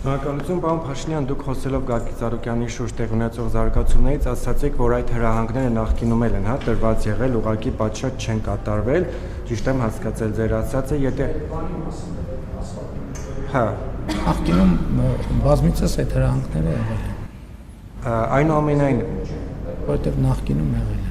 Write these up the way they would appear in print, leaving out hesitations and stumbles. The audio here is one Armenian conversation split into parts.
Շնորհակալություն, պարոն Փաշինյան, դուք խոսելով Գագիկ Ծառուկյանի շուրջ տեղի ունեցող զարգացումներից ասացիք, որ այդ հրահանգները նախկինում էլ են տրված եղել, ուղղակի պատշաճ չեն կատարվել, ճիշտ եմ հասկացել ձեր ասածը, եթե նախկինում բազմիցս այդ հրահանգները եղել են։ Այնուամենայնիվ, որովհետև նախկինում եղել են։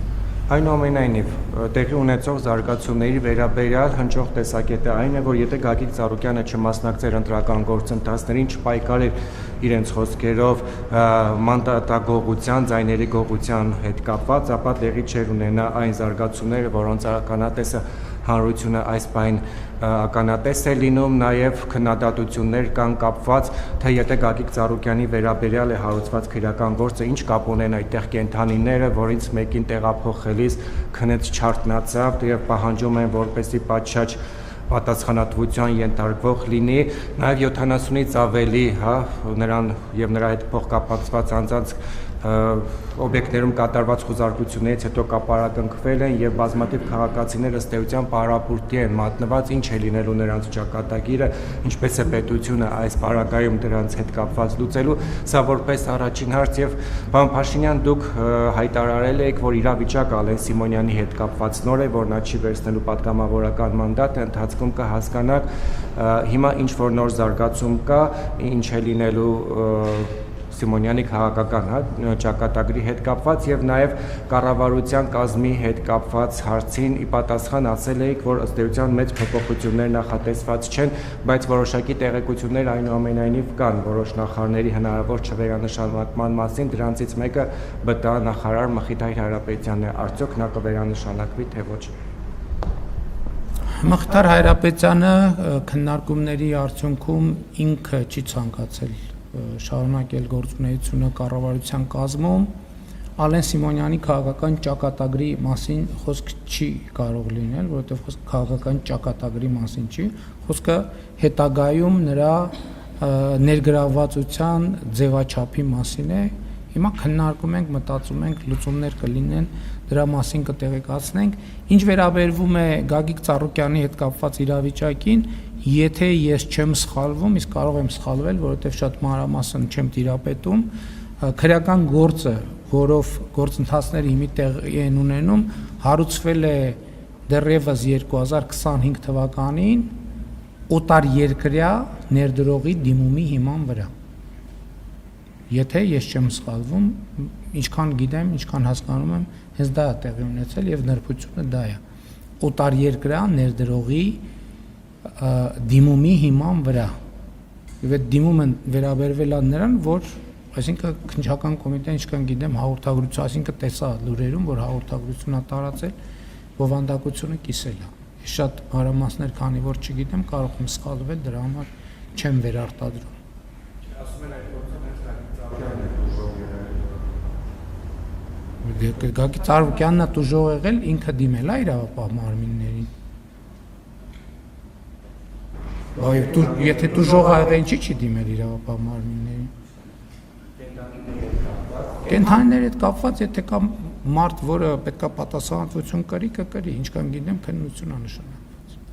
Այնուամենայնիվ, տեղի ունեցող զարգացումների վերաբերյալ հնչող տեսակետը այն է, որ եթե Գագիկ Ծառուկյանը չմասնակցեր ընտրական գործընթացներին, չպայքարեր իրենց խոսքերով մանդատագողության, ձայների գողության հետ կապված, ապա տեղի չէր ունենա այն զարգացումները, որոնց ականատեսը հանրությունը այս պահին ականատես է լինում, նաև քննադատություններ կան կապված, թե եթե Գագիկ Ծառուկյանի վերաբերյալ է հարուցված քրեական գործը, ինչ կապ ունեն այդտեղ կենդանիները, որից մեկին տեղափոխելիս քնեց չարտնացավ եւ պահանջում են, որպեսզի պատշաճ պատասխանատվության ենթարկվող լինի, նաև 70-ից ավելի, նրան եւ նրա հետ փոխկապակցված անձանց օբյեկտներում կատարված խուզարկություններից հետո կապարակնքվել են եւ բազմաթիվ քաղաքացիներ ըստ էության պարապուրտի են մատնված, ինչ է լինելու նրանց ճակատագիրը, ինչպես է պետությունը այս պարագայում դրանց հետ կապված լուծելու, սա որպես առաջին հարց եւ պարոն Փաշինյան, դուք հայտարարել եք, որ իրավիճակը Ալեն Սիմոնյանի հետ կապված նոր է, որ նա չի վերցնելու պատգամավորական մանդատը, ընթացքում կհասկանաք, հիմա ինչ որ նոր զարգացում կա, ինչ է լինելու Սիմոնյանի քաղաքական ճակատագրի հետ կապված եւ նաեւ կառավարության կազմի հետ կապված հարցին ի պատասխան ասել եք, որ ըստ էության մեծ փոփոխություններ նախատեսված չեն, բայց որոշակի տեղեկություններ այնուամենայնիվ կան որոշ նախարարների հնարավոր չվերանշանակման մասին, դրանցից մեկը ԲՏԱ նախարար Մխիթար Հայրապետյանն է, արդյոք նա կվերանշանակվի թե ոչ։ Մխիթար Հայրապետյանը քննարկումների արդյունքում ինքը չի ցանկացել շարունակել գործունեությունը կառավարության կազմում, Ալեն Սիմոնյանի քաղաքական ճակատագրի մասին խոսք չի կարող լինել, որովհետև խոսքը քաղաքական ճակատագրի մասին չի, խոսքը հետագայում նրա ներգրավվածության ձևաչափի մասին է, հիմա քննարկում ենք, մտածում ենք, լուծումներ կլինեն, դրա մասին կտեղեկացնենք, ինչ վերաբերվում է Գագիկ Ծառուկյանի հետ կապված իրավիճակին, եթե ես չեմ սխալվում, իսկ կարող եմ սխալվել, որովհետև շատ մանրամասն չեմ տիրապետում, քրեական գործը, որով գործընթացները հիմա տեղի են ունենում, հարուցվել է դեռևս 2025 թվականին օտարերկրյա ներդրողի դիմումի հիման վրա։ Եթե ես չեմ սխալվում, ինչքան գիտեմ, ինչքան հասկանում եմ, հենց դա է տեղի ունեցել եւ նրբությունը դա է։ Օտարերկրյա ներդրողի դիմումի հիման վրա եւ այդ դիմումը վերաբերվել է նրան, որ այսինքն քննչական կոմիտեն ինչքան գիտեմ հաղորդագրություն, այսինքն տեսա լուրերում, որ հաղորդագրությունն է տարածել, բովանդակությունը կիսել է։ Ես շատ հարամասներ, քանի որ չգիտեմ, կարող եմ սխալվել, դրա համար չեմ վերարտադրում։ Ասում են այդ գործը Գագիկ Ծառուկյանն է տուժող եղել, ինքը դիմել է իրավապահ մարմիններին։ Եթե տուժող եղել, ինչի՞ չի դիմել իրավապահ մարմիններին։ Կենդանիների հետ կապված, եթե կա մարդ, որը պետք է պատասխանատվություն կրի, ինչքան գիտեմ, քննություն է նշանակում։